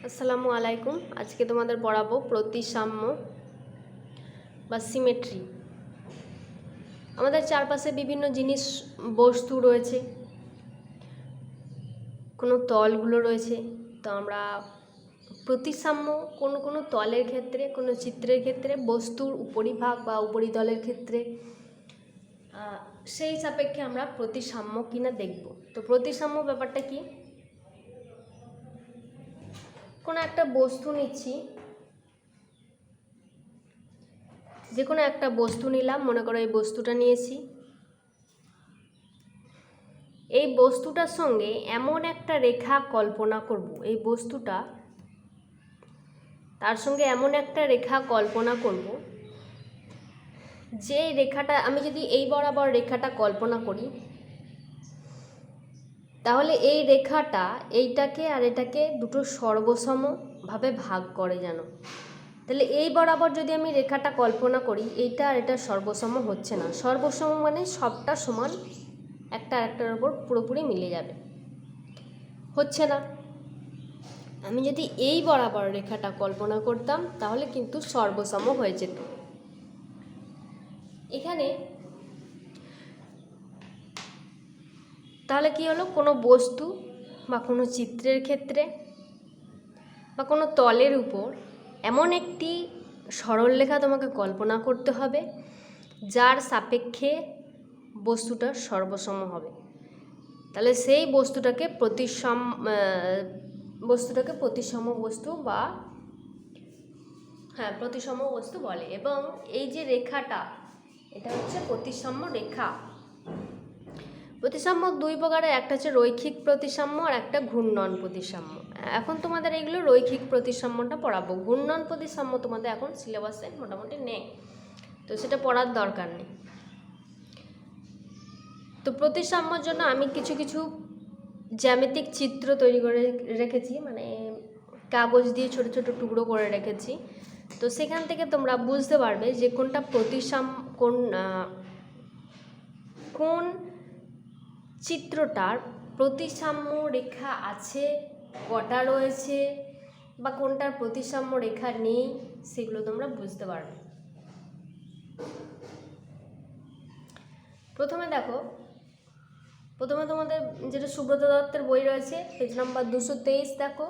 আসসালামু আলাইকুম। আজকে তোমাদের পড়াবো প্রতিসাম্য বা সিমেট্রি। আমাদের চারপাশে বিভিন্ন জিনিস বস্তু রয়েছে, কোনো তলগুলো রয়েছে। তো আমরা প্রতিসাম্য কোনো কোনো তলের ক্ষেত্রে, কোনো চিত্রের ক্ষেত্রে, বস্তুর উপরিভাগ বা উপরিতলের ক্ষেত্রে সেই সাপেক্ষে আমরা প্রতিসাম্য কিনা দেখব। তো প্রতিসাম্য ব্যাপারটা কি? কোনো একটা বস্তু নিচ্ছি, যে কোনো একটা বস্তু নিলাম, মনে করো এই বস্তুটা নিয়েছি। এই বস্তুটার সঙ্গে এমন একটা রেখা কল্পনা করব, এই বস্তুটা তার সঙ্গে এমন একটা রেখা কল্পনা করব যে রেখাটা, আমি যদি এই বরাবর রেখাটা কল্পনা করি, তাহলে এই রেখাটা এইটাকে আর এটাকে দুটো সর্বসমভাবে ভাগ করে যেন। তাহলে এই বরাবর যদি আমি রেখাটা কল্পনা করি, এইটা আর এটা সর্বসম হচ্ছে না। সর্বসম মানে সবটা সমান, একটা আরেকটার ওপর পুরোপুরি মিলে যাবে, হচ্ছে না। আমি যদি এই বরাবর রেখাটা কল্পনা করতাম তাহলে কিন্তু সর্বসম হয়ে যেত। এখানে তাহলে কি হলো, কোনো বস্তু বা কোনো চিত্রের ক্ষেত্রে বা কোনো তলের উপর এমন একটি সরলরেখা তোমাকে কল্পনা করতে হবে যার সাপেক্ষে বস্তুটা সর্বসম হবে। তাহলে সেই বস্তুটাকে প্রতিসম বস্তু বা প্রতিসম বস্তু বলে। এবং এই যে রেখাটা, এটা হচ্ছে প্রতিসাম্য রেখা। প্রতিসাম্য দুই প্রকারের, একটা হচ্ছে রৈখিক প্রতিসাম্য আর একটা ঘূর্ণন প্রতিসাম্য। এখন তোমাদের এইগুলো রৈখিক প্রতিসাম্যটা পড়াবো। ঘূর্ণন প্রতিসাম্য তোমাদের এখন সিলেবাসে মোটামুটি নেই, তো সেটা পড়ার দরকার নেই। তো প্রতিসাম্যর জন্য আমি কিছু কিছু জ্যামিতিক চিত্র তৈরি করে রেখেছি, মানে কাগজ দিয়ে ছোট ছোট টুকরো করে রেখেছি। তো সেখান থেকে তোমরা বুঝতে পারবে যে কোনটা কোন চিত্রটার প্রতিসাম্য রেখা আছে, কটা রয়েছে, বা কোনটার প্রতিসাম্য রেখা নেই, সেগুলো তোমরা বুঝতে পারবে। প্রথমে তোমাদের যেটা সুব্রত দত্তের বই রয়েছে, পেজ নাম্বার 223 দেখো।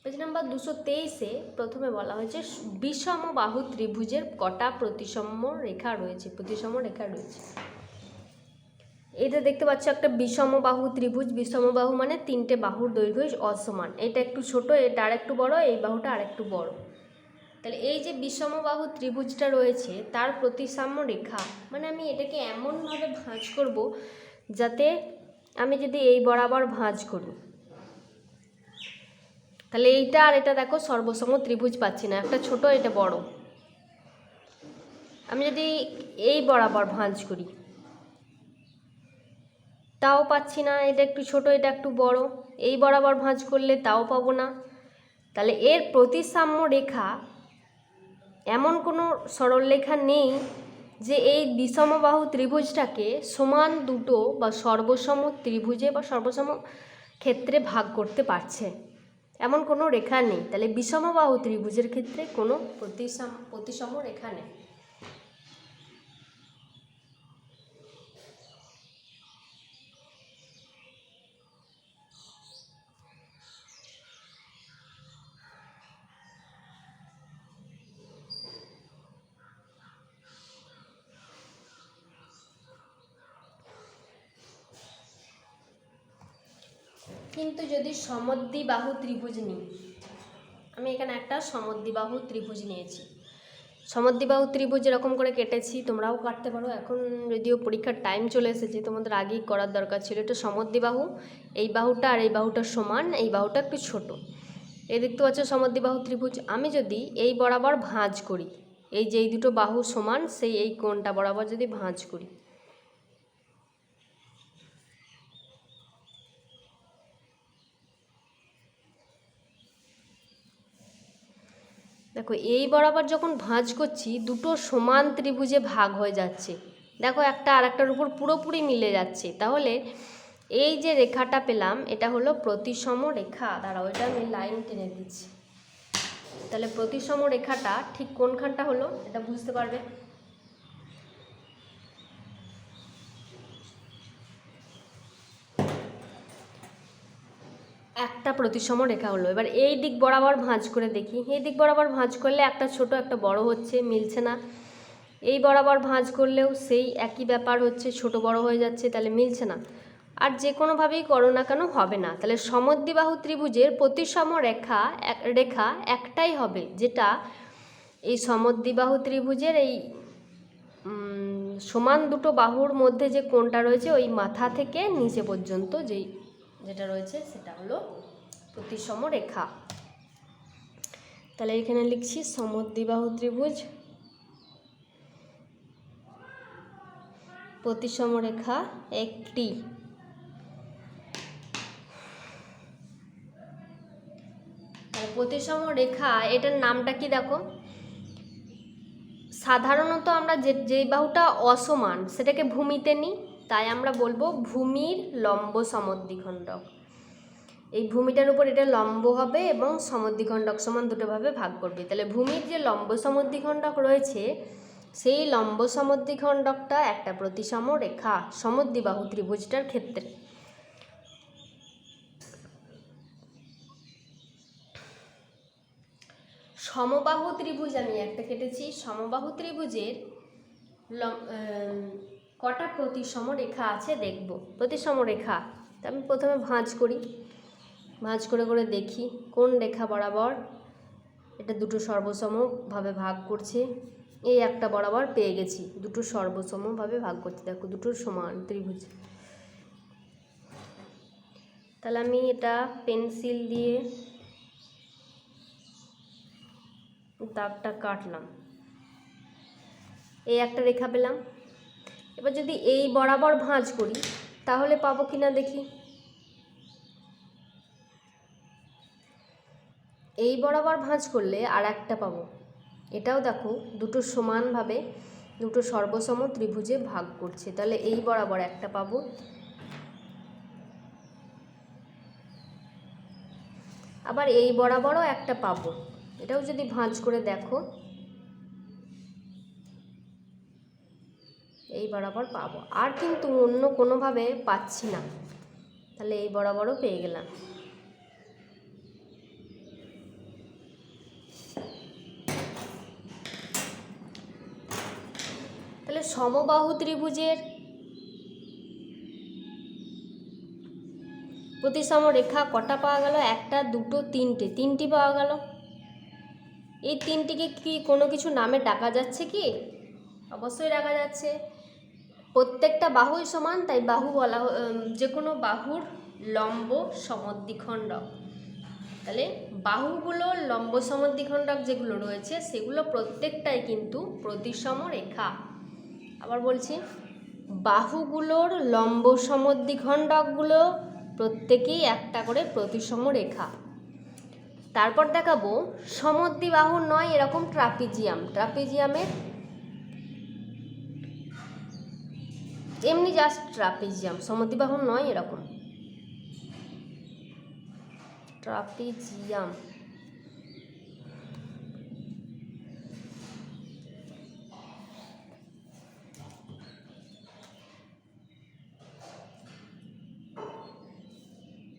পেজ নাম্বার 223-এ প্রথমে বলা হয়েছে বিষমবাহু ত্রিভুজের কটা প্রতিসাম্য রেখা রয়েছে। এটা দেখতে পাচ্ছ একটা বিষমবাহু ত্রিভুজ। বিষমবাহু মানে তিনটে বাহুর দৈর্ঘ্য অসমান। এটা একটু ছোট, এটা আরেকটু বড়, এই বাহুটা আরেকটু বড়। তাহলে এই যে বিষমবাহু ত্রিভুজটা রয়েছে তার প্রতিসাম্য রেখা, মানে আমি এটাকে এমনভাবে ভাঁজ করব যাতে আমি যদি এই বরাবর ভাঁজ করি, তাহলে এইটা আর এটা দেখো সর্বসম ত্রিভুজ পাচ্ছি না, একটা ছোট এটা বড়। আমি যদি এই বরাবর ভাঁজ করি তাও পাচ্ছি না, এটা একটু ছোট এটা একটু বড়। এই বরাবর ভাঁজ করলে তাও পাবো না। তাহলে এর প্রতিসাম্য রেখা, এমন কোনো সরলরেখা নেই যে এই বিষমবাহু ত্রিভুজটাকে সমান দুটো বা সর্বসম ত্রিভুজে বা সর্বসম ক্ষেত্রে ভাগ করতে পারছে, এমন কোনো রেখা নেই। তাহলে বিষমবাহু ত্রিভুজের ক্ষেত্রে কোনো প্রতিসম রেখা নেই। কিন্তু যদি সমদ্বিবাহু ত্রিভুজ নিই, আমি এখানে একটা সমদ্বিবাহু ত্রিভুজ নিয়েছি। সমদ্বিবাহু ত্রিভুজ এরকম করে কেটেছি, তোমরাও কাটতে পারো। এখন যদিও পরীক্ষার টাইম চলে এসেছে, তোমাদের আগেই করার দরকার ছিল। এটা সমদ্বিবাহু, এই বাহুটা আর এই বাহুটা সমান, এই বাহুটা একটু ছোট। এই দেখতে পাচ্ছ সমদ্বিবাহু ত্রিভুজ। আমি যদি এই বরাবর ভাঁজ করি, এই যে এই দুটো বাহু সমান, সেই এই কোণটা বরাবর যদি ভাঁজ করি, দেখো এই বরাবর যখন ভাঁজ করছি দুটো সমান ত্রিভুজে ভাগ হয়ে যাচ্ছে। দেখো একটা আর একটার উপর পুরোপুরি মিলে যাচ্ছে। তাহলে এই যে রেখাটা পেলাম এটা হলো প্রতিসম রেখা। দাঁড়াও, এটা আমি লাইন টেনে দিচ্ছি। তাহলে প্রতিসম রেখাটা ঠিক কোনখানটা হলো এটা বুঝতে পারবে। একটা প্রতিসম রেখা হলো। এবার এই দিক বরাবর ভাঁজ করে দেখি। এই দিক বরাবর ভাঁজ করলে একটা ছোট একটা বড় হচ্ছে, মিলছে না। এই বরাবর ভাঁজ করলেও সেই একই ব্যাপার হচ্ছে, ছোট বড় হয়ে যাচ্ছে, তাহলে মিলছে না। আর যে কোনোভাবেই করো না কেন হবে না। তাহলে সমদ্বিবাহু ত্রিভুজের প্রতিসম রেখা একটাই হবে, যেটা এই সমদ্বিবাহু ত্রিভুজের এই সমান দুটো বাহুর মধ্যে যে কোণটা রয়েছে ওই মাথা থেকে নিচে পর্যন্ত যেটা রয়েছে সেটা হলো প্রতিসম রেখা। তাহলে এখানে লিখছি সমদ্বিবাহু ত্রিভুজ প্রতিসম রেখা একটি। প্রতিসম রেখা এটার নামটা কি দেখো, সাধারণত আমরা যে বাহুটা অসমান সেটাকে ভূমিতে নিই, তাই আমরা বলবো ভূমির লম্ব সমদ্বিখণ্ডক। এই ভূমিটার উপর এটা লম্ব হবে এবং সমদ্বিখণ্ডক সমান দুটো ভাবে ভাগ করবে। তাহলে ভূমির যে লম্ব সমদ্বিখণ্ডক রয়েছে সেই লম্ব সমদ্বিখণ্ডকটা একটা প্রতিসম রেখা সমদ্বিবাহু ত্রিভুজটার ক্ষেত্রে। সমবাহু ত্রিভুজ আমি একটা কেটেছি। সমবাহু ত্রিভুজের কটা প্রতিসম রেখা আছে দেখব। প্রতিসম রেখা আমি প্রথমে ভাঁজ করি, ভাঁজ করে করে দেখি কোন রেখা বরাবর এটা দুটো সর্বসমভাবে ভাগ করছে। এই একটা বরাবর পেয়ে গেছি, দুটো সর্বসমভাবে ভাগ করছে, দেখো দুটো সমান ত্রিভুজ। তাহলে আমি এটা পেন্সিল দিয়ে দাগটা কাটলাম, এই একটা রেখা পেলাম। এবার যদি এই বরাবর ভাঁজ করি তাহলে পাবো কিনা দেখি। এই বরাবর ভাঁজ করলে আর একটা পাবো, এটাও দেখো দুটো সমানভাবে দুটো সর্বসম ত্রিভুজে ভাগ করছে। তাহলে এই বরাবর একটা পাবো, আবার এই বরাবরও একটা পাবো। এটাও যদি ভাঁজ করে দেখো এই বরাবর পাবো, আর কিন্তু অন্য কোনোভাবে পাচ্ছি না। তাহলে এই বরাবরও পেয়ে গেলাম। তাহলে সমবাহু ত্রিভুজের প্রতিসম রেখা কটা পাওয়া গেল? একটা, দুটো, তিনটি পাওয়া গেল। এই তিনটিকে কি কোনো কিছু নামে ডাকা যাচ্ছে কি? অবশ্যই ডাকা যাচ্ছে। প্রত্যেকটা বাহুই সমান, তাই বাহু বলা, যে কোনো বাহুর লম্ব সমদ্বিখণ্ডক। তাহলে বাহুগুলোর লম্ব সমদ্বিখণ্ডক যেগুলো রয়েছে সেগুলো প্রত্যেকটাই কিন্তু প্রতিসম রেখা। আবার বলছি, বাহুগুলোর লম্ব সমদ্বিখণ্ডকগুলো প্রত্যেকেই একটা করে প্রতিসম রেখা। তারপর দেখাবো সমদ্বিবাহু নয় এরকম ট্রাপিজিয়ামের এমনি জাস্ট ট্রাপিজিয়াম, সমদ্বিবাহু নয় এরকম ট্রাপিজিয়াম।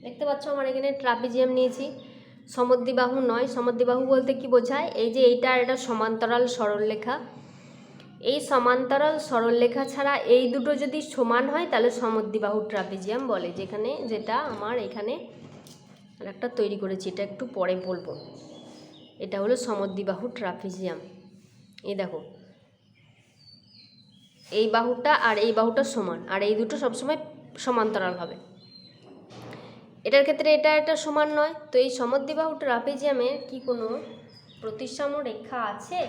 দেখতে পাচ্ছ আমার এখানে ট্রাপিজিয়াম নিয়েছি, সমদ্বিবাহু নয়। সমদ্বিবাহু বলতে কি বোঝায়? এই যে এইটা এটা সমান্তরাল সরলরেখা, এই সমান্তরাল সরলরেখা ছাড়া এই দুটো যদি সমান হয় তাহলে সমদ্বিবাহু ট্রাপিজিয়াম বলে। যেটা আমার এখানে একটা তৈরি করেছি, এটা একটু পরে বলবো। এটা হলো সমদ্বিবাহু ট্রাপিজিয়াম। এই দেখো এই বাহুটা আর এই বাহুটা সমান, আর এই দুটো সবসময় সমান্তরাল হবে। এটার ক্ষেত্রে এটা সমান নয়, তো এই সমদ্বিবাহু ট্রাপিজিয়ামের কি কোনো প্রতিসম রেখা আছে?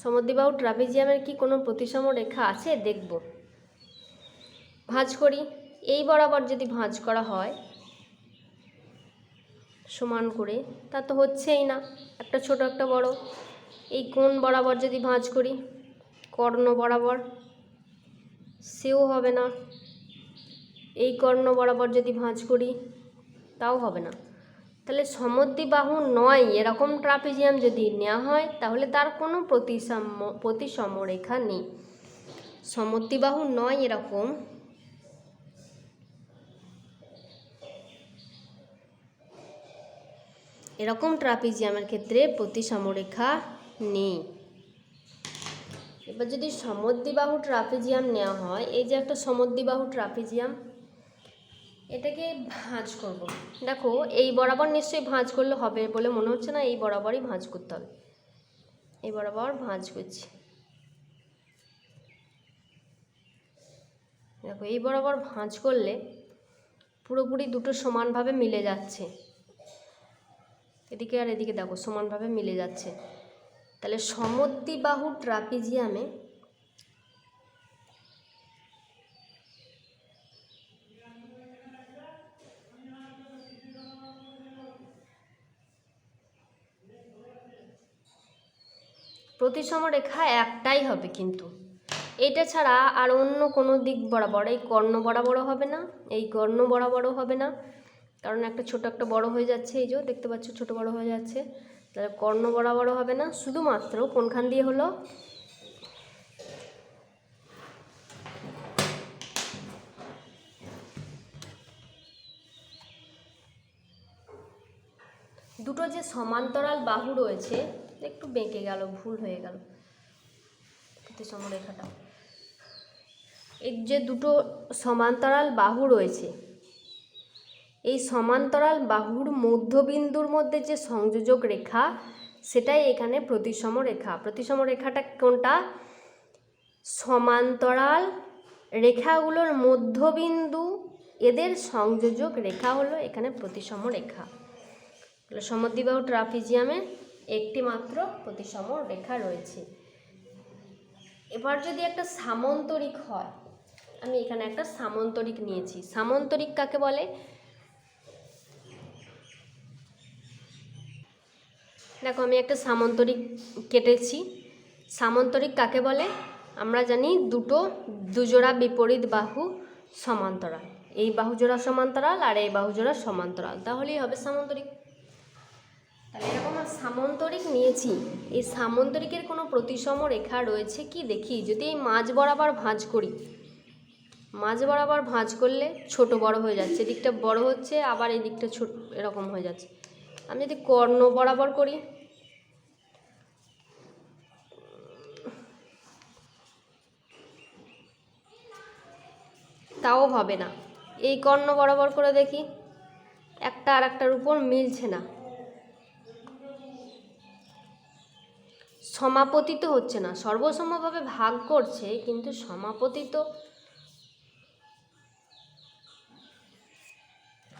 সমদ্বিবাহু ট্রাপিজিয়ামের কি কোনো প্রতিসম রেখা আছে দেখব। ভাঁজ করি, এই বরাবর যদি ভাঁজ করা হয় সমান করে, তা তো হচ্ছেই না, একটা ছোট একটা বড়। এই কোণ বরাবর যদি ভাঁজ করি, কর্ণ বরাবর, সেও হবে না। এই কর্ণ বরাবর যদি ভাঁজ করি, তাও হবে না। তাহলে সমদ্বিবাহু নয় এরকম ট্রাপিজিয়াম যদি নেওয়া হয়, তাহলে তার কোনো প্রতিসম রেখা নেই। সমদ্বিবাহু নয় এরকম ট্রাপিজিয়ামের ক্ষেত্রে প্রতিসম রেখা নেই। এবার যদি সমদ্বিবাহু ট্রাপিজিয়াম নেওয়া হয়, এই যে একটা সমদ্বিবাহু ট্রাপিজিয়াম, এটাকে ভাঁজ করব। দেখো এই বরাবর নিশ্চয়ই ভাঁজ করলে হবে বলে মনে হচ্ছে না, এই বরাবরই ভাঁজ করতে হবে। এই বরাবর ভাঁজ করছি, দেখো এই বরাবর ভাঁজ করলে পুরোপুরি দুটো সমানভাবে মিলে যাচ্ছে, এদিকে আর এদিকে দেখো সমানভাবে মিলে যাচ্ছে। তাহলে সমদ্বিবাহু ট্রাপিজিয়ামে প্রতিসম রেখা একটাই হবে, কিন্তু এটা ছাড়া আর অন্য কোনো দিক বরাবর, এই কর্ণ বরাবরও হবে না, এই কর্ণ বরাবরও হবে না, কারণ একটা ছোট একটা বড় হয়ে যাচ্ছে, এই যে দেখতে পাচ্ছ ছোট বড় হয়ে যাচ্ছে। তাহলে কর্ণ বরাবরও হবে না, শুধুমাত্র কোনখান দিয়ে হলো, দুটো যে সমান্তরাল বাহু রয়েছে, একটু বেঁকে গেল, ভুল হয়ে গেল প্রতিসম রেখাটা। এই যে দুটো সমান্তরাল বাহু রয়েছে, এই সমান্তরাল বাহুর মধ্যবিন্দুর মধ্যে যে সংযোজক রেখা, সেটাই এখানে প্রতিসম রেখা। প্রতিসম রেখাটা কোনটা? সমান্তরাল রেখাগুলোর মধ্যবিন্দু, এদের সংযোজক রেখা হলো এখানে প্রতিসম রেখা। সমদ্বিবাহু ট্রাপিজিয়ামে একটি মাত্র প্রতিসম রেখা রয়েছে। এবার যদি একটা সামন্তরিক হয়, আমি এখানে একটা সামন্তরিক নিয়েছি। সামন্তরিক কাকে বলে? দেখো আমি একটা সামন্তরিক কেটেছি। সামন্তরিক কাকে বলে? আমরা জানি দুজোড়া বিপরীত বাহু সমান্তরাল, এই বাহুজোড়া সমান্তরাল আর এই বাহুজোড়া সমান্তরাল, তাহলেই হবে সামন্তরিক। তাহলে এরকম সামন্তরিক নিয়েছি, এই সামন্তরিকের কোনো প্রতিসম রেখা রয়েছে কি দেখি। যদি এই মাঝ বরাবর ভাঁজ করি, মাঝ বরাবর ভাঁজ করলে ছোট বড় হয়ে যাচ্ছে, এদিকটা বড় হচ্ছে আবার এই দিকটা ছোট এরকম হয়ে যাচ্ছে। আমি যদি কর্ণ বরাবর করি, তাও হবে না। এই কর্ণ বরাবর করে দেখি, একটা আর একটার উপর মিলছে না, সমাপতিত হচ্ছে না। সর্বসমভাবে ভাগ করছে কিন্তু সমাপতিত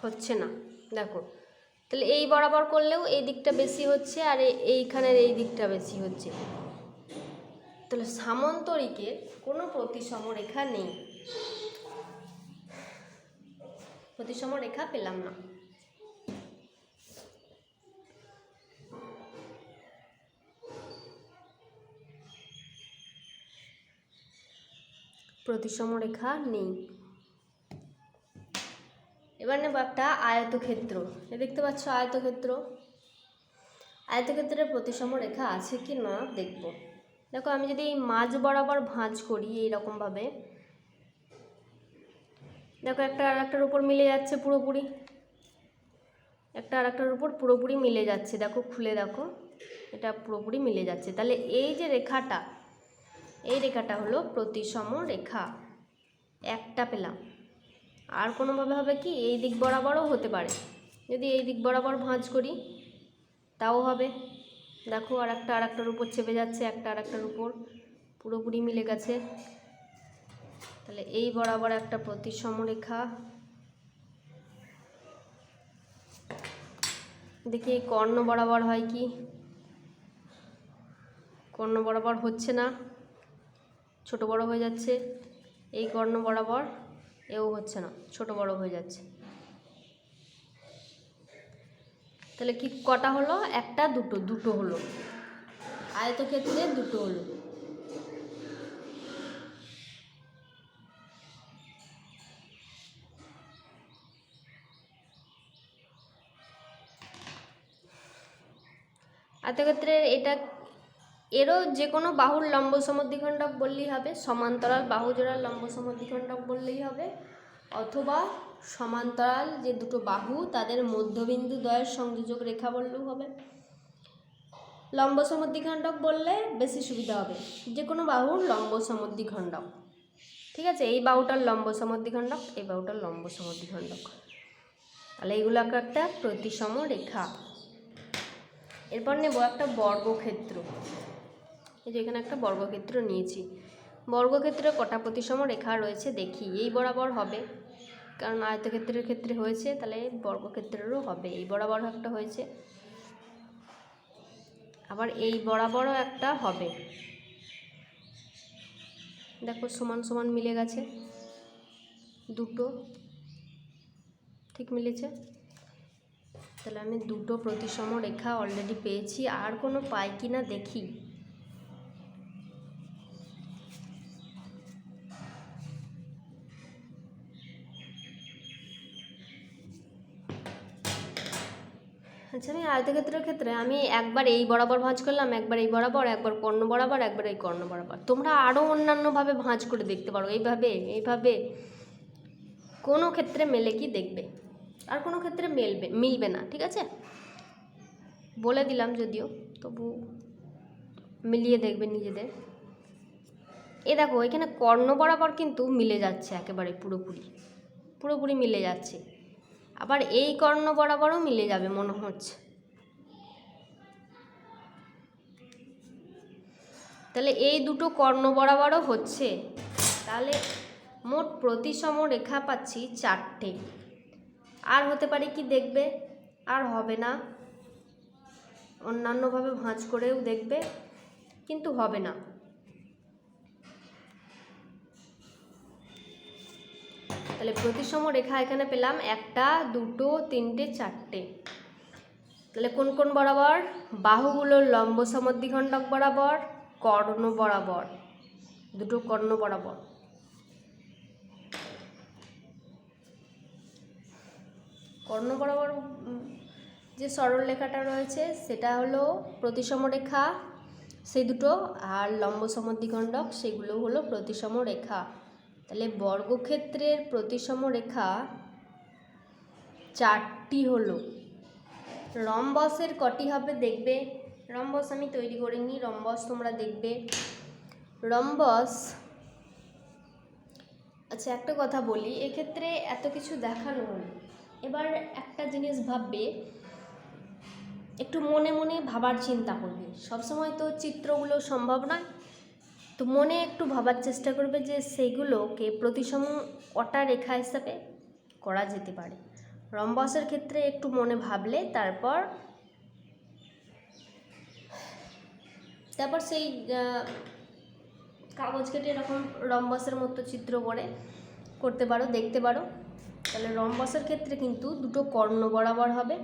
হচ্ছে না। দেখো তাহলে এই বরাবর করলেও এই দিকটা বেশি হচ্ছে আর এইখানের এই দিকটা বেশি হচ্ছে। তাহলে সামন্তরিকের কোনো প্রতিসম রেখা নেই, প্রতিসম রেখা পেলাম না। প্রতিসম রেখা নেই। এবার নেব একটা আয়তক্ষেত্র। দেখতে পাচ্ছ আয়তক্ষেত্র, আয়তক্ষেত্রের প্রতিসম রেখা আছে কি না দেখব। দেখো আমি যদি এই মাঝ বরাবর ভাঁজ করি এইরকমভাবে, দেখো একটা আর একটার উপর মিলে যাচ্ছে পুরোপুরি, একটা আর একটার উপর পুরোপুরি মিলে যাচ্ছে। দেখো খুলে দেখো, এটা পুরোপুরি মিলে যাচ্ছে। তাহলে এই যে রেখাটা, এই রেখাটা হলো প্রতিসম রেখা, একটা পেলাম। আর কোনোভাবে হবে কি, এই দিক বরাবরও হতে পারে, যদি এই দিক বরাবর ভাঁজ করি তাও হবে। দেখো আর একটার উপর চেপে যাচ্ছে, একটা আর একটার উপর পুরোপুরি মিলে গেছে। তাহলে এই বরাবর একটা প্রতিসম রেখা। দেখি এই কর্ণ বরাবর হয় কি, কর্ণ বরাবর হচ্ছে না, ছোট বড় হয়ে যাচ্ছে। এই কর্ণ বরাবর এও হচ্ছে না, ছোট বড় হয়ে যাচ্ছে। তাহলে কি কটা হলো? একটা, দুটো, দুটো হলো। আয়তক্ষেত্রে দুটো হলো। আয়তক্ষেত্রে এটা এরও যে কোনো বাহুর লম্ব সমদ্বিখণ্ডক বললেই হবে, সমান্তরাল বাহু জোড়ার লম্ব সমদ্বিখণ্ডক বললেই হবে, অথবা সমান্তরাল যে দুটো বাহু তাদের মধ্যবিন্দু দ্বয়ের সংযোজক রেখা বললেও হবে। লম্ব সমদ্বিখণ্ডক বললে বেশি সুবিধা হবে, যে কোনো বাহুর লম্ব সমদ্বিখণ্ডক। ঠিক আছে, এই বাহুটার লম্ব সমদ্বিখণ্ডক, এই বাহুটার লম্ব সমদ্বিখণ্ডক। তাহলে এইগুলো একটা প্রতিসম রেখা। এরপর নেব একটা বর্গক্ষেত্র। এই যে এখানে একটা বর্গক্ষেত্র নিয়েছি। বর্গক্ষেত্রে কটা প্রতিসম রেখা রয়েছে দেখি। এই বরাবর হবে, কারণ আয়তক্ষেত্রের ক্ষেত্রে হয়েছে, তাহলে বর্গক্ষেত্রেরও হবে। এই বরাবর একটা হয়েছে, আবার এই বরাবরও একটা হবে। দেখো সমান সমান মিলে গেছে, দুটো ঠিক মিলেছে। তাহলে আমি দুটো প্রতিসম রেখা অলরেডি পেয়েছি। আর কোনো পাই কি না দেখি। আচ্ছা, আমি আয়তক্ষেত্রের ক্ষেত্রে আমি একবার এই বরাবর ভাঁজ করলাম, একবার এই বরাবর, একবার কর্ণ বরাবর, একবার এই কর্ণ বরাবর। তোমরা আরও অন্যান্যভাবে ভাঁজ করে দেখতে পারো, এইভাবে কোনো ক্ষেত্রে মেলে কি দেখবে, আর কোনো ক্ষেত্রে মিলবে না। ঠিক আছে, বলে দিলাম যদিও, তবু মিলিয়ে দেখবে নিজেদের। এ দেখো এখানে কর্ণ বরাবর কিন্তু মিলে যাচ্ছে, একেবারে পুরোপুরি মিলে যাচ্ছে। আবার এই কর্ণ বরাবরও মিলে যাবে মনে হচ্ছে। তাহলে এই দুটো কর্ণ বরাবরও হচ্ছে, তাহলে মোট প্রতিসম রেখা পাচ্ছি 4টে। আর হতে পারে কি দেখবে, আর হবে না, অন্যান্যভাবে ভাঁজ করেও দেখবে, কিন্তু হবে না। তাহলে প্রতিসম রেখা এখানে পেলাম 1, 2, 3, 4টে। তাহলে কোন কোন বরাবর? বাহুগুলোর লম্ব সমদ্বিখণ্ডক বরাবর, কর্ণ বরাবর, দুটো কর্ণ বরাবর। কর্ণ বরাবর যে সরল রেখাটা রয়েছে সেটা হলো প্রতিসম রেখা, সেই দুটো, আর লম্ব সমদ্বিখণ্ডক সেগুলো হলো প্রতিসম রেখা। তাহলে বর্গক্ষেত্রের প্রতিসম রেখা 4টি হলো। রম্বসের কটি হবে দেখবে। রম্বস আমি তৈরি করিনি, রম্বস তোমরা দেখবে। রম্বস, আচ্ছা একটা কথা বলি, এক্ষেত্রে এত কিছু দেখানো হলো, এবার একটা জিনিস ভাববে, একটু মনে মনে ভাবার চিন্তা করবে। সবসময় তো চিত্রগুলো সম্ভব নয়, তো মনে একটু ভাবার চেষ্টা করবে যে সেইগুলোকে প্রতিসম কটা রেখা হিসাবে করা যেতে পারে। রম্বসের ক্ষেত্রে একটু মনে ভাবলে তারপর সেই কাগজ কেটে এরকম রম্বসের মতো চিত্র করতে পারো, দেখতে পারো। তাহলে রম্বসের ক্ষেত্রে কিন্তু দুটো কর্ণ বরাবর হবে,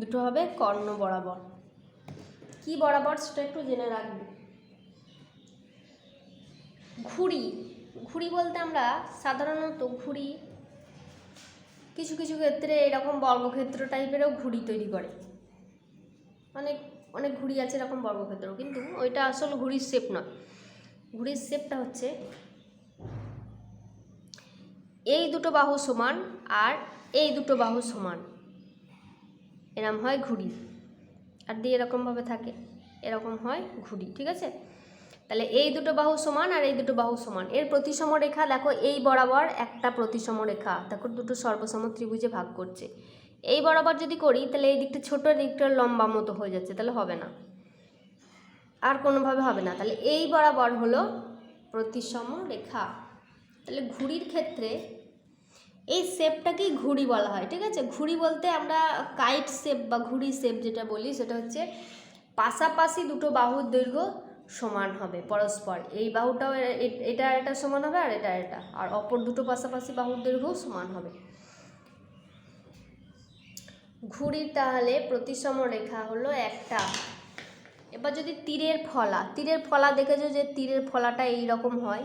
দুটো হবে কর্ণ বরাবর। কি বরাবর সেটা একটু জেনে রাখবে। ঘুড়ি বলতে আমরা সাধারণত ঘুড়ি কিছু কিছু ক্ষেত্রে এরকম বর্গক্ষেত্র টাইপেরও ঘুড়ি তৈরি করে। অনেক ঘুড়ি আছে এরকম বর্গক্ষেত্র, কিন্তু ওইটা আসল ঘুড়ির শেপ নয়। ঘুড়ির শেপটা হচ্ছে এই দুটো বাহু সমান আর এই দুটো বাহু সমান, এরকম হয় ঘুড়ি। আর দিয়ে এরকমভাবে থাকে, এরকম হয় ঘুড়ি। ঠিক আছে, তাহলে এই দুটো বাহু সমান আর এই দুটো বাহু সমান, এর প্রতিসম রেখা দেখো এই বরাবর একটা প্রতিসম রেখা, দেখো দুটো সর্বসম ত্রিভুজে ভাগ করছে। এই বরাবর যদি করি তাহলে এই দিকটা ছোট, দিকটা লম্বা মতো হয়ে যাচ্ছে, তাহলে হবে না, আর কোনোভাবে হবে না। তাহলে এই বরাবর হলো প্রতিসম রেখা। তাহলে ঘুড়ির ক্ষেত্রে এই শেপটাকেই ঘুড়ি বলা হয়। ঠিক আছে, ঘুড়ি বলতে আমরা কাইট শেপ বা ঘুড়ি শেপ যেটা বলি, সেটা হচ্ছে পাশাপাশি দুটো বাহুর দৈর্ঘ্য সমান হবে পরস্পর। এই বাহুটাও এটা সমান হবে, আর এটা, আর অপর দুটো পাশাপাশি বাহুর দৈর্ঘ্যও সমান হবে। ঘুড়ির তাহলে প্রতিসম রেখা হলো একটা। এবার যদি তীরের ফলা দেখেছো যে তীরের ফলাটা এইরকম হয়,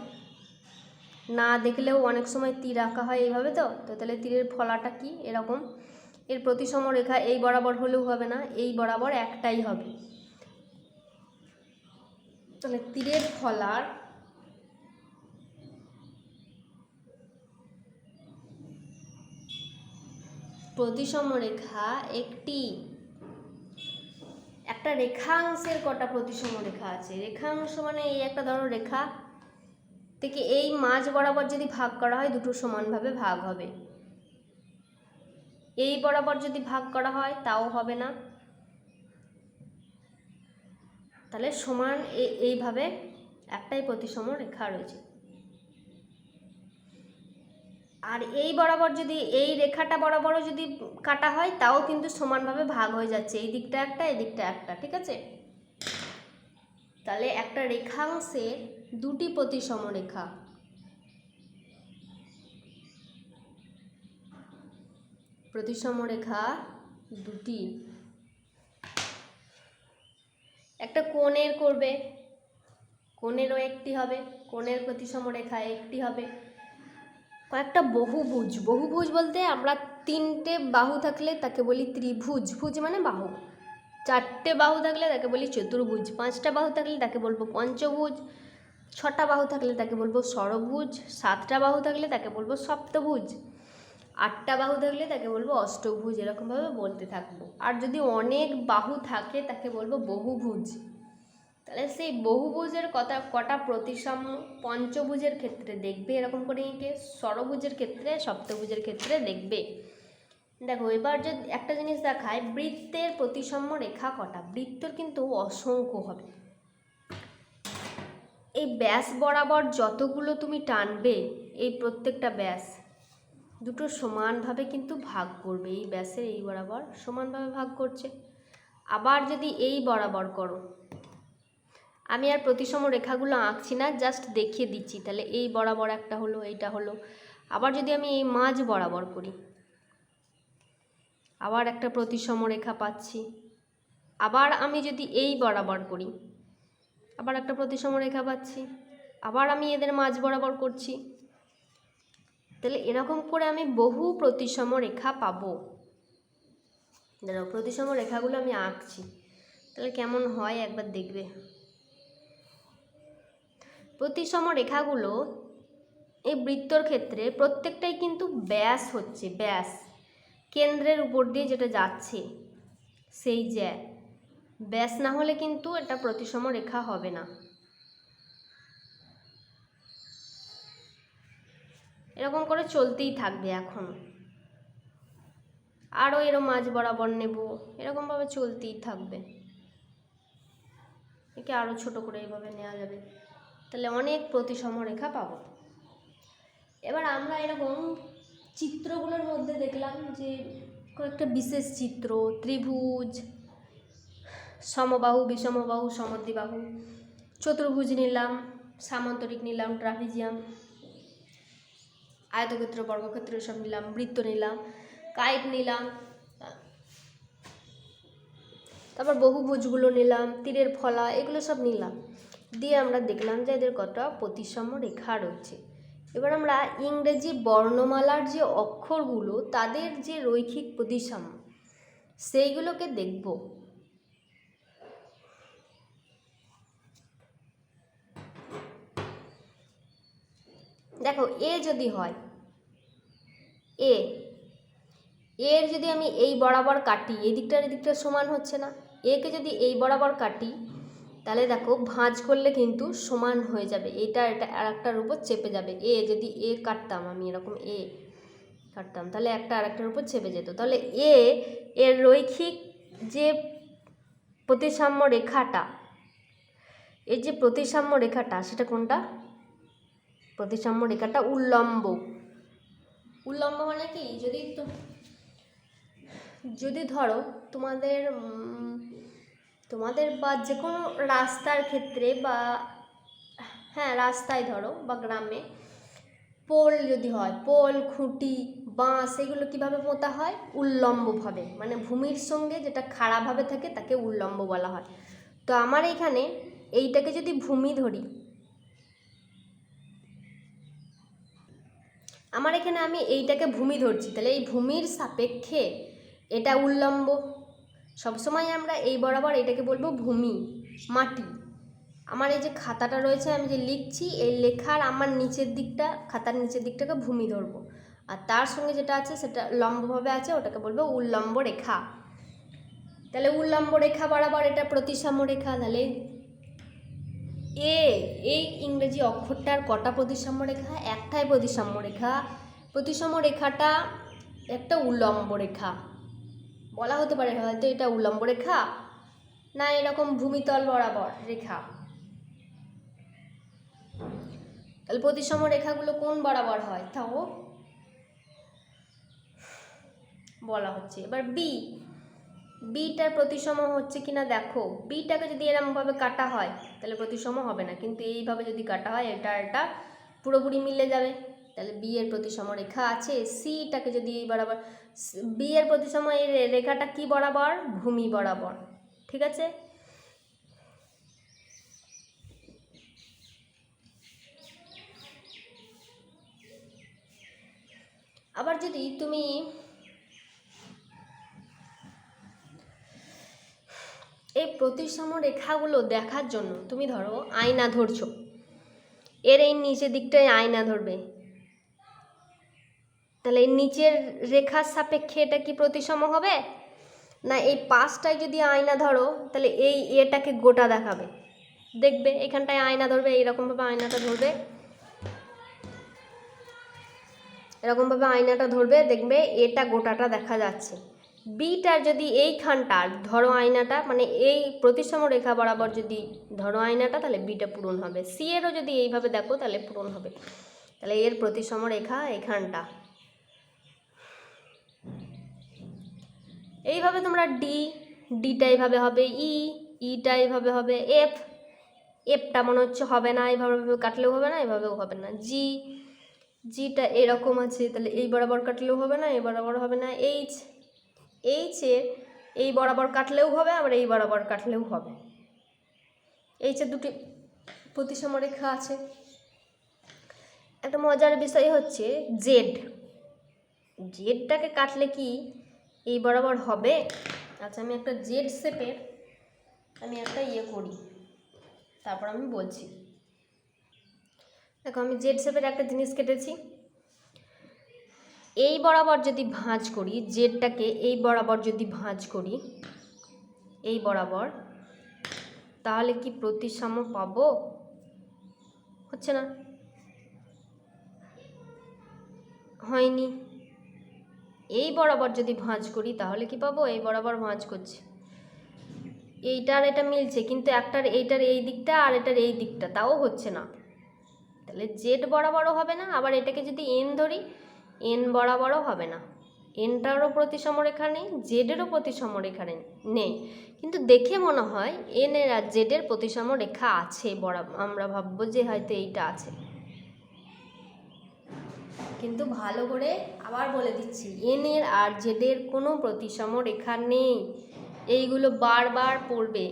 না দেখলেও অনেক সময় তীর আঁকা হয় এইভাবে, তো তাহলে তীরের ফলাটা কি এরকম, এর প্রতিসম রেখা এই বরাবর হলেও হবে না, এই বরাবর একটাই হবে। তাহলে তীরের ফলার প্রতিসম রেখা একটি। একটা রেখাংশের কটা প্রতিসম রেখা আছে? রেখাংশ মানে এই একটা ধরো রেখা থেকে এই মাঝ বরাবর যদি ভাগ করা হয় দুটো সমানভাবে ভাগ হবে, এই বরাবর যদি ভাগ করা হয় তাও হবে না, তাহলে সমান এইভাবে একটাই প্রতিসম রেখা রয়েছে। আর এই বরাবর যদি এই রেখাটা বরাবরও যদি কাটা হয় তাও কিন্তু সমানভাবে ভাগ হয়ে যাচ্ছে, এই দিকটা একটা এই দিকটা একটা, ঠিক আছে। তাহলে একটা রেখাংশের দুটি প্রতিসম রেখা, প্রতিসম রেখা দুটি। একটা কোণের করবে, কোণেরও একটি হবে, কোণের প্রতিসম রেখা একটি হবে। কয়েকটা বহুভুজ, বহুভুজ বলতে আমরা তিনটে বাহু থাকলে তাকে বলি ত্রিভুজ, ভুজ মানে বাহু, চারটে বাহু থাকলে তাকে বলি চতুর্ভুজ, পাঁচটা বাহু থাকলে তাকে বলবো পঞ্চভুজ, ছটা বাহু থাকলে তাকে বলবো ষড়ভুজ, সাতটা বাহু থাকলে তাকে বলবো সপ্তভুজ, আটটা বাহু থাকলে তাকে বলবো অষ্টভুজ, এরকমভাবে বলতে থাকবো। আর যদি অনেক বাহু থাকে তাকে বলবো বহুভুজ। তাহলে সেই বহুভুজের কটা প্রতিসম পঞ্চভুজের ক্ষেত্রে দেখবে এরকম করে এঁকে, ষড়ভুজের ক্ষেত্রে সপ্তভুজের ক্ষেত্রে দেখবে। দেখো এবার যদি একটা জিনিস দেখায়, বৃত্তের প্রতিসম রেখা কটা? বৃত্তর কিন্তু অসংখ্য হবে। এই ব্যাস বরাবর যতগুলো তুমি টানবে এই প্রত্যেকটা ব্যাস দুটো সমানভাবে কিন্তু ভাগ করবে, এই ব্যাসের এই বরাবর সমানভাবে ভাগ করছে। আবার যদি এই বরাবর করো, আমি আর প্রতিসম রেখাগুলো আঁকছি না, জাস্ট দেখিয়ে দিচ্ছি। তাহলে এই বরাবর একটা হলো, এইটা হলো। আবার যদি আমি এই মাঝ বরাবর করি, আবার একটা প্রতিসম রেখা পাচ্ছি। আবার আমি যদি এই বরাবর করি, আবার একটা প্রতিসম রেখা পাচ্ছি। আবার আমি এদের মাঝ বরাবর করছি, তাহলে এরকম করে আমি বহু প্রতিসম রেখা পাবো। দেখো প্রতিসম রেখাগুলো আমি আঁকছি, তাহলে কেমন হয় একবার দেখবে। প্রতিসম রেখাগুলো এই বৃত্তর ক্ষেত্রে প্রত্যেকটাই কিন্তু ব্যাস হচ্ছে, ব্যাস কেন্দ্রের উপর দিয়ে যেটা যাচ্ছে সেই ব্যাস না হলে কিন্তু এটা প্রতিসম রেখা হবে না। এরকম করে চলতেই থাকবে, এখন আরও এরও মাঝ বরাবর নেব, এরকমভাবে চলতেই থাকবে। একে আরও ছোট করে এইভাবে নেওয়া যাবে, তাহলে অনেক প্রতিসম রেখা পাবো। এবার আমরা এরকম চিত্রগুলোর মধ্যে দেখলাম যে কয়েকটা বিশেষ চিত্র, ত্রিভুজ, সমবাহু, বিষমবাহু, সমদ্বিবাহু, চতুর্ভুজ নিলাম, সামান্তরিক নিলাম, ট্রাপিজিয়াম, আয়তক্ষেত্র, বর্গক্ষেত্র সব নিলাম, বৃত্ত নিলাম, কায়িক নিলাম, তারপর বহুভুজগুলো নিলাম, তীরের ফলা, এগুলো সব নিলাম, দিয়ে আমরা দেখলাম যে এদের কটা প্রতিসম রেখা রয়েছে। এবার আমরা ইংরেজি বর্ণমালার যে অক্ষরগুলো তাদের যে রৈখিক প্রতিসম সেইগুলোকে দেখব। দেখো এ যদি হয়, এর যদি আমি এই বরাবর কাটি, এই দিকটার এই দিকটা সমান হচ্ছে না, একে যদি এই বরাবর কাটি তাহলে দেখো ভাঁজ করলে কিন্তু সমান হয়ে যাবে, এটা আর একটার উপর চেপে যাবে। যদি এ কাটতাম আমি, এরকম এ কাটতাম, তাহলে একটা আর একটার উপর চেপে যেত। তাহলে এর রৈখিক যে প্রতিসাম্য রেখাটা, এর যে প্রতিসাম্য রেখাটা সেটা কোনটা? প্রতিসাম্য রেখাটা উল্লম্ব। উল্লম্ব মানে কি, যদি ধরো তোমাদের বা যে কোনো রাস্তার ক্ষেত্রে, বা হ্যাঁ রাস্তায় ধরো বা গ্রামে পোল যদি হয়, পোল, খুঁটি, বাঁশ, এগুলো কীভাবে পোঁতা হয়? উল্লম্বভাবে, মানে ভূমির সঙ্গে যেটা খাড়াভাবে থাকে তাকে উল্লম্ব বলা হয়। তো আমার এইখানে এইটাকে যদি ভূমি ধরি, আমার এখানে আমি এইটাকে ভূমি ধরছি, তাহলে এই ভূমির সাপেক্ষে এটা উল্লম্ব। সবসময় আমরা এই বরাবর এটাকে বলবো ভূমি, মাটি। আমার এই যে খাতাটা রয়েছে, আমি যে লিখছি, এই লেখার আমার নিচের দিকটা, খাতার নিচের দিকটাকে ভূমি ধরবো, আর তার সঙ্গে যেটা আছে সেটা লম্বভাবে আছে, ওটাকে বলবো উল্লম্ব রেখা। তাহলে উল্লম্ব রেখা বরাবর এটা প্রতিসাম্য রেখা। তাহলে এই ইংরেজি অক্ষরটার কটা প্রতিসাম্য রেখা? একটাই প্রতিসাম্য রেখা। প্রতিসাম্য রেখাটা একটা উল্লম্ব রেখা। বলা হতে পারে হয়তো এটা উল্লম্ব রেখা, না এরকম ভূমিতল বরাবর রেখা। তাহলে প্রতিসম রেখাগুলো কোন বরাবর হয় তাও বলা হচ্ছে। এবার বিটার প্রতিসম হচ্ছে কিনা দেখো। বিটাকে যদি এরকমভাবে কাটা হয় তাহলে প্রতিসম হবে না, কিন্তু এইভাবে যদি কাটা হয় এটা পুরোপুরি মিলে যাবে। তাহলে বি এর প্রতিসম রেখা আছে। সিটাকে যদি এই বরাবর, বি এর প্রতিসম এই রেখাটা কি বরাবর? ভূমি বরাবর। ঠিক আছে, আবার যদি তুমি এই প্রতিসম রেখাগুলো দেখার জন্য তুমি ধরো আয়না ধরছো, এর এই নিচের দিকটায় আয়না ধরবে, তাহলে এই নিচের রেখার সাপেক্ষে এটা কি প্রতিসম হবে? না এই পাশটায় যদি আয়না ধরো তাহলে এই এটাকে গোটা দেখাবে। দেখবে এখানটায় আয়না ধরবে, এইরকমভাবে আয়নাটা ধরবে, এরকমভাবে আয়নাটা ধরবে, দেখবে এটা গোটাটা দেখা যাচ্ছে। বিটার যদি এইখানটার ধরো আয়নাটা, মানে এই প্রতিসম রেখা বরাবর যদি ধরো আয়নাটা, তাহলে বিটা পূরণ হবে। সি এরও যদি এইভাবে দেখো তাহলে পূরণ হবে। তাহলে এর প্রতিসম রেখা এখানটা। এইভাবে তোমরা ডিটা এইভাবে হবে, ইটা এইভাবে হবে, এফটা মনে হচ্ছে হবে না, এইভাবে কাটলেও হবে না, এভাবেও হবে না। জিটা এরকম আছে, তাহলে এই বরাবর কাটলেও হবে না, এই বরাবর হবে না। এইচের এই বরাবর কাটলেও হবে, আবার এই বরাবর কাটলেও হবে। এইচের দুটি প্রতিসম রেখা আছে। একটা মজার বিষয় হচ্ছে জেডটাকে কাটলে কি এই বরাবর হবে? আচ্ছা, আমি একটা জেড শেপের আমি একটা করি, তারপর আমি বলছি। দেখো আমি জেড শেপের একটা জিনিস কেটেছি, এই বরাবর যদি ভাঁজ করি, জেডটাকে এই বরাবর যদি ভাঁজ করি, এই বরাবর, তাহলে কি প্রতিসম পাবো? হচ্ছে না, হয়নি। এই বরাবর যদি ভাঁজ করি তাহলে কি পাবো? এই বরাবর ভাঁজ করছি, এইটার এটা মিলছে, কিন্তু একটার এইটার এই দিকটা আর এটার এই দিকটা, তাও হচ্ছে না। তাহলে জেড বরাবরও হবে না, আবার এটাকে যদি এন ধরি, এন বরাবরও হবে না। এনটারও প্রতিসম রেখা নেই, জেডেরও প্রতিসম রেখা নেই, কিন্তু দেখে মনে হয় এন এর আর জেডের প্রতিসম রেখা আছে বরাবর। আমরা ভাববো যে হয়তো এইটা আছে, কিন্তু ভালো করে আবার বলে দিচ্ছি, এন এর আর জেডের কোনো প্রতিসম রেখা নেই। এইগুলো বারবার পড়বে,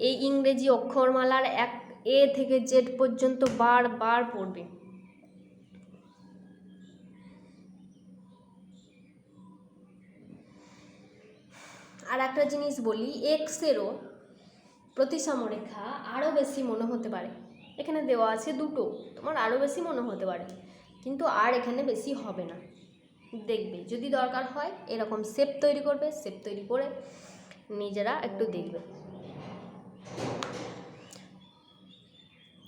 এই ইংরেজি অক্ষরমালার এ থেকে জেড পর্যন্ত বারবার পড়বে। আর একটা জিনিস বলি, এক্সেরও প্রতিসম রেখা আরও বেশি মনে হতে পারে। এখানে দেওয়া আছে দুটো, তোমার আরও বেশি মনে হতে পারে, কিন্তু আর এখানে বেশি হবে না। দেখবে যদি দরকার হয় এরকম শেপ তৈরি করবে, শেপ তৈরি করে নিজেরা একটু দেখবে।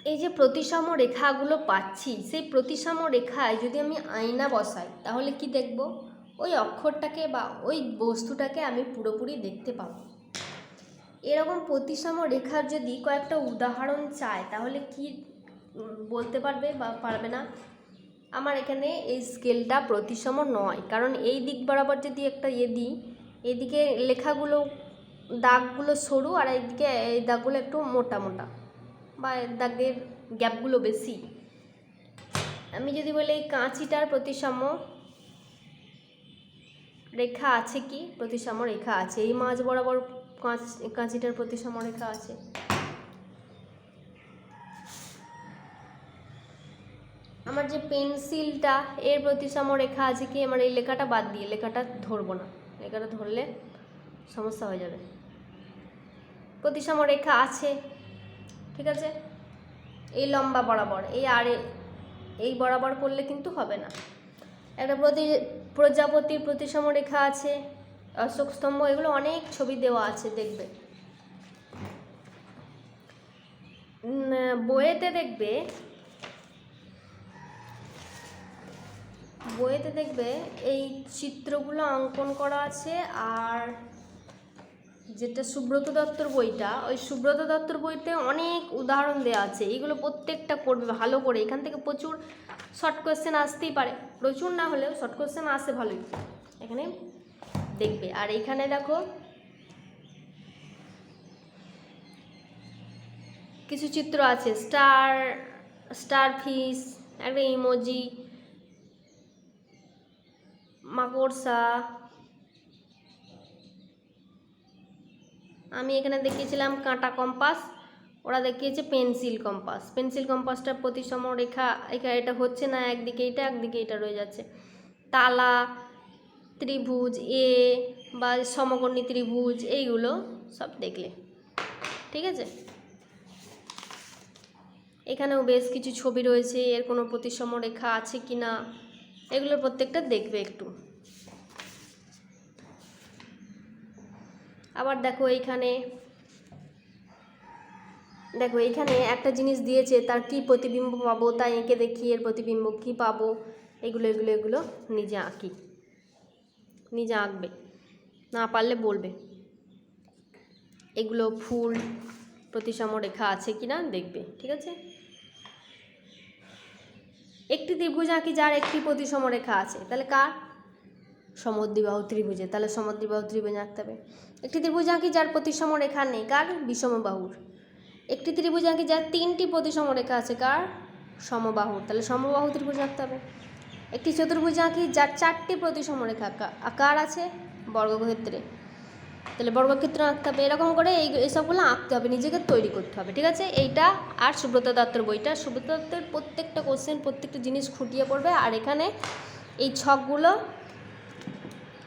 এই যে প্রতিসম রেখাগুলো পাচ্ছি, সেই প্রতিসম রেখায় যদি আমি আয়না বসাই তাহলে কি দেখব? ওই অক্ষরটাকে বা ওই বস্তুটাকে আমি পুরোপুরি দেখতে পাবো। এরকম প্রতিসম রেখার যদি কয়েকটা উদাহরণ চাই তাহলে কি বলতে পারবে বা পারবে না? আমার এখানে এই স্কেলটা প্রতিসম নয়, কারণ এই দিক বরাবর যদি একটা দিই, এদিকে লেখাগুলো দাগগুলো সরু, আর এইদিকে এই দাগগুলো একটু মোটা মোটা, বা দাগের গ্যাপগুলো বেশি। আমি যদি বলি এই কাঁচিটার প্রতিসাম্য রেখা আছে কি? প্রতিসাম্য রেখা আছে, এই মাঝ বরাবর কাঁচিটার প্রতিসাম্য রেখা আছে। আমার যে পেন্সিলটা এর প্রতিসাম্য রেখা আছে কি? আমার এই লেখাটা বাদ দিয়ে, লেখাটা ধরবো না, লেখাটা ধরলে সমস্যা হয়ে যাবে। প্রতিসাম্য রেখা আছে, ঠিক আছে। এই লম্বা বরাবর, এই বরাবর করলে কিন্তু হবে না। একটা প্রজাপতির প্রতিসাম্য রেখা আছে, অশোক স্তম্ভ, এগুলো অনেক ছবি দেওয়া আছে, দেখবে। বইয়েতে দেখবে এই চিত্রগুলো অঙ্কন করা আছে। আর যেটা সুব্রত দত্তর বইটা, ওই সুব্রত দত্তর বইতে অনেক উদাহরণ দেওয়া আছে, এইগুলো প্রত্যেকটা করবে ভালো করে। এখান থেকে প্রচুর শর্ট কোয়েশ্চেন আসতেই পারে, প্রচুর না হলেও শর্ট কোয়েশ্চেন আসে ভালোই, এখানে দেখবে। আর এইখানে দেখো কিছু চিত্র আছে, স্টার ফিশ, একটা ইমোজি, মাকড়সা। আমি এখানে দেখিয়েছিলাম কাঁটা কম্পাস, ওরা দেখিয়েছে পেন্সিল কম্পাস। পেন্সিল কম্পাসটার প্রতিসম রেখা এটা হচ্ছে না, একদিকে এটা রয়ে যাচ্ছে। তালা, ত্রিভুজ এ বা সমকোণী ত্রিভুজ, এইগুলো সব দেখলে, ঠিক আছে। এখানেও বেশ কিছু ছবি রয়েছে, এর কোনো প্রতিসম রেখা আছে কি না, এগুলো প্রত্যেকটা দেখবে একটু। আবার দেখো এইখানে একটা জিনিস দিয়েছে, তার কি প্রতিবিম্ব পাবো, তাই এঁকে দেখি এর প্রতিবিম্ব কি পাবো। এগুলো নিজে আঁকবে, না পারলে বলবে। এগুলো ফুল প্রতিসম রেখা আছে কি না দেখবে, ঠিক আছে। একটি ত্রিভুজ আঁকি যার একটি প্রতিসম রেখা আছে, তাহলে কার? সমদ্বিবাহু ত্রিভুজে, তাহলে সমদ্বিবাহু ত্রিভুজ আঁকতে হবে। একটি ত্রিভুজ আঁকি যার প্রতিসম রেখা নেই, কার? বিষমবাহুর। একটি ত্রিভুজ আঁকি যার তিনটি প্রতিসম রেখা আছে, কার? সমবাহুর, তাহলে সমবাহু ত্রিভুজ আঁকতে হবে। একটি চতুর্ভুজ আঁকি যার চারটি প্রতিসম রেখা, কার আছে? বর্গক্ষেত্রে, তাহলে বর্গক্ষেত্র আঁকতে হবে। এরকম করে এইসবগুলো আঁকতে হবে, নিজেকে তৈরি করতে হবে, ঠিক আছে। এইটা আর সুব্রত দত্তর বইটা, সুব্রত দত্তের প্রত্যেকটা কোশ্চেন, প্রত্যেকটা জিনিস খুঁটিয়ে পড়বে। আর এখানে এই ছকগুলো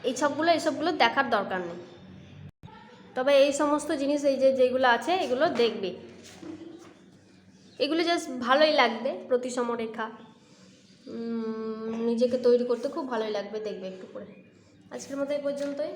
এইসবগুলো দেখার দরকার নেই, তবে এই সমস্ত জিনিস যেগুলো আছে এগুলো দেখবে, এগুলো জাস্ট ভালোই লাগবে। প্রতিসম রেখা নিজেকে তৈরি করতে খুব ভালোই লাগবে, দেখবে একটু করে। আজকের মতো এই পর্যন্তই।